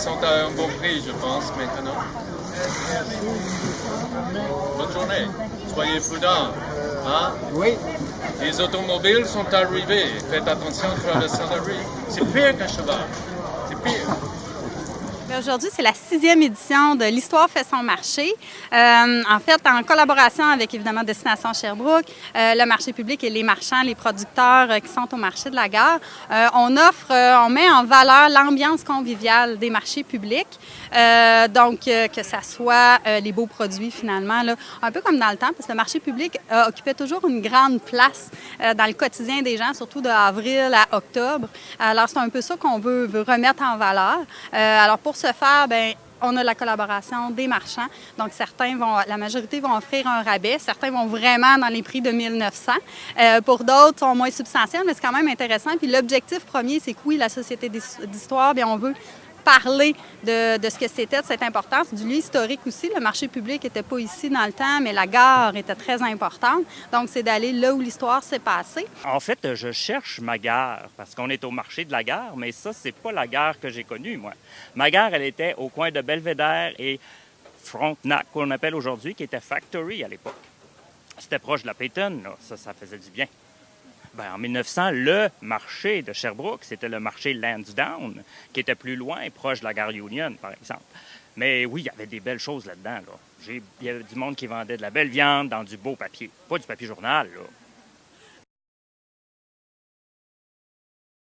sont à un bon prix, je pense, maintenant. Bonne journée. Soyez prudents. Hein? Oui. Les automobiles sont arrivés. Faites attention à traverser la rue. C'est pire qu'un cheval. C'est pire. Aujourd'hui, c'est la 6e édition de l'Histoire fait son marché. En fait, en collaboration avec, évidemment, Destination Sherbrooke, le marché public et les marchands, les producteurs qui sont au marché de la gare, on met en valeur l'ambiance conviviale des marchés publics. Donc, que ça soit les beaux produits, finalement, là, un peu comme dans le temps, parce que le marché public occupait toujours une grande place dans le quotidien des gens, surtout d'avril à octobre. Alors, c'est un peu ça qu'on veut remettre en valeur. Alors, pour ce faire, bien, on a la collaboration des marchands. Donc, la majorité vont offrir un rabais. Certains vont vraiment dans les prix de 1900. Pour d'autres, sont moins substantiels, mais c'est quand même intéressant. Puis l'objectif premier, c'est que oui, la Société d'histoire, bien, on veut parler de ce que c'était de cette importance, du lieu historique aussi. Le marché public n'était pas ici dans le temps, mais la gare était très importante. Donc, c'est d'aller là où l'histoire s'est passée. En fait, je cherche ma gare, parce qu'on est au marché de la gare, mais ça, c'est pas la gare que j'ai connue, moi. Ma gare, elle était au coin de Belvédère et Frontenac, qu'on appelle aujourd'hui, qui était Factory à l'époque. C'était proche de la Peyton, là. Ça faisait du bien. Bien, en 1900, le marché de Sherbrooke, c'était le marché Lansdowne, qui était plus loin, proche de la gare Union, par exemple. Mais oui, il y avait des belles choses là-dedans. Là. Il y avait du monde qui vendait de la belle viande dans du beau papier. Pas du papier journal, là.